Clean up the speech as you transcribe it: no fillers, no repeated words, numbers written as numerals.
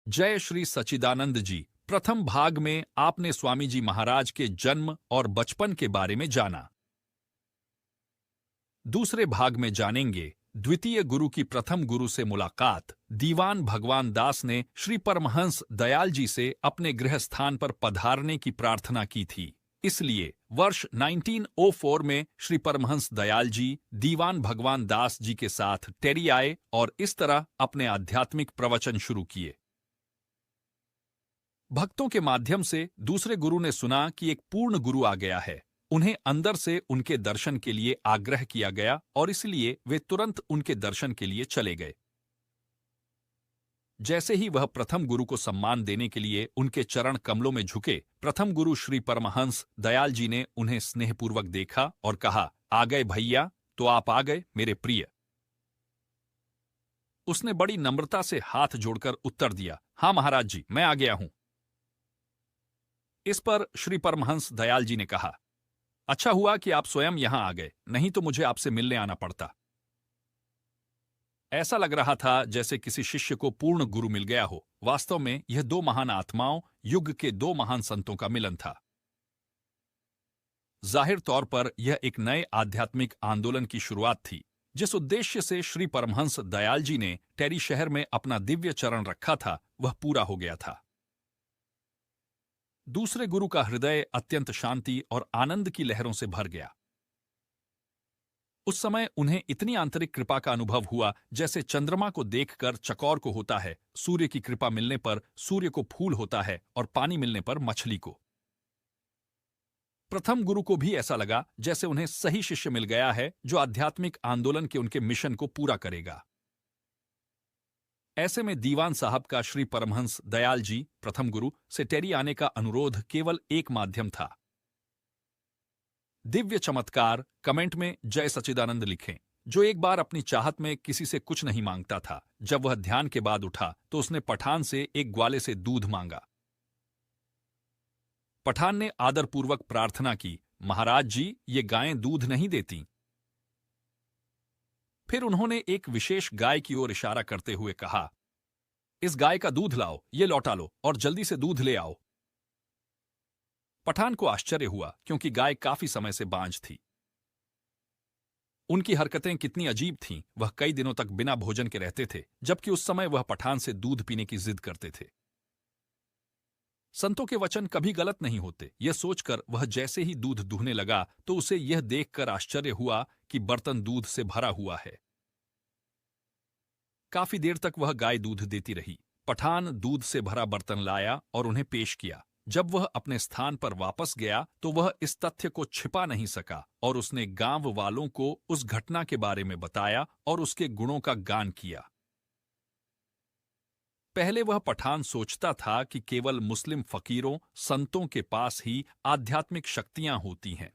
जय श्री सच्चिदानंद जी। प्रथम भाग में आपने स्वामी जी महाराज के जन्म और बचपन के बारे में जाना। दूसरे भाग में जानेंगे द्वितीय गुरु की प्रथम गुरु से मुलाकात। दीवान भगवान दास ने श्री परमहंस दयाल जी से अपने गृह स्थान पर पधारने की प्रार्थना की थी, इसलिए वर्ष 1904 में श्री परमहंस दयाल जी दीवान भगवान दास जी के साथ टेरी आए और इस तरह अपने आध्यात्मिक प्रवचन शुरू किए। भक्तों के माध्यम से दूसरे गुरु ने सुना कि एक पूर्ण गुरु आ गया है। उन्हें अंदर से उनके दर्शन के लिए आग्रह किया गया और इसलिए वे तुरंत उनके दर्शन के लिए चले गए। जैसे ही वह प्रथम गुरु को सम्मान देने के लिए उनके चरण कमलों में झुके, प्रथम गुरु श्री परमहंस दयाल जी ने उन्हें स्नेहपूर्वक देखा और कहा, आ गए भैया, तो आप आ गए मेरे प्रिय। उसने बड़ी नम्रता से हाथ जोड़कर उत्तर दिया, हाँ महाराज जी, मैं आ गया हूं। इस पर श्री परमहंस दयाल जी ने कहा, अच्छा हुआ कि आप स्वयं यहां आ गए, नहीं तो मुझे आपसे मिलने आना पड़ता। ऐसा लग रहा था जैसे किसी शिष्य को पूर्ण गुरु मिल गया हो। वास्तव में यह दो महान आत्माओं, युग के दो महान संतों का मिलन था। जाहिर तौर पर यह एक नए आध्यात्मिक आंदोलन की शुरुआत थी। जिस उद्देश्य से श्री परमहंस दयाल जी ने टेरी शहर में अपना दिव्य चरण रखा था, वह पूरा हो गया था। दूसरे गुरु का हृदय अत्यंत शांति और आनंद की लहरों से भर गया। उस समय उन्हें इतनी आंतरिक कृपा का अनुभव हुआ जैसे चंद्रमा को देखकर चकोर को होता है, सूर्य की कृपा मिलने पर सूर्य को फूल होता है और पानी मिलने पर मछली को। प्रथम गुरु को भी ऐसा लगा जैसे उन्हें सही शिष्य मिल गया है जो आध्यात्मिक आंदोलन के उनके मिशन को पूरा करेगा। ऐसे में दीवान साहब का श्री परमहंस दयाल जी प्रथम गुरु से टेरी आने का अनुरोध केवल एक माध्यम था। दिव्य चमत्कार कमेंट में जय सच्चिदानंद लिखें। जो एक बार अपनी चाहत में किसी से कुछ नहीं मांगता था, जब वह ध्यान के बाद उठा तो उसने पठान से एक ग्वाले से दूध मांगा। पठान ने आदरपूर्वक प्रार्थना की, महाराज जी, ये गायें दूध नहीं देती। फिर उन्होंने एक विशेष गाय की ओर इशारा करते हुए कहा, इस गाय का दूध लाओ, ये लौटा लो और जल्दी से दूध ले आओ। पठान को आश्चर्य हुआ क्योंकि गाय काफी समय से बांझ थी। उनकी हरकतें कितनी अजीब थीं। वह कई दिनों तक बिना भोजन के रहते थे, जबकि उस समय वह पठान से दूध पीने की जिद करते थे। संतों के वचन कभी गलत नहीं होते, यह सोचकर वह जैसे ही दूध दूहने लगा तो उसे यह देखकर आश्चर्य हुआ कि बर्तन दूध से भरा हुआ है। काफी देर तक वह गाय दूध देती रही। पठान दूध से भरा बर्तन लाया और उन्हें पेश किया। जब वह अपने स्थान पर वापस गया तो वह इस तथ्य को छिपा नहीं सका और उसने गांव वालों को उस घटना के बारे में बताया और उसके गुणों का गान किया। पहले वह पठान सोचता था कि केवल मुस्लिम फकीरों, संतों के पास ही आध्यात्मिक शक्तियां होती हैं।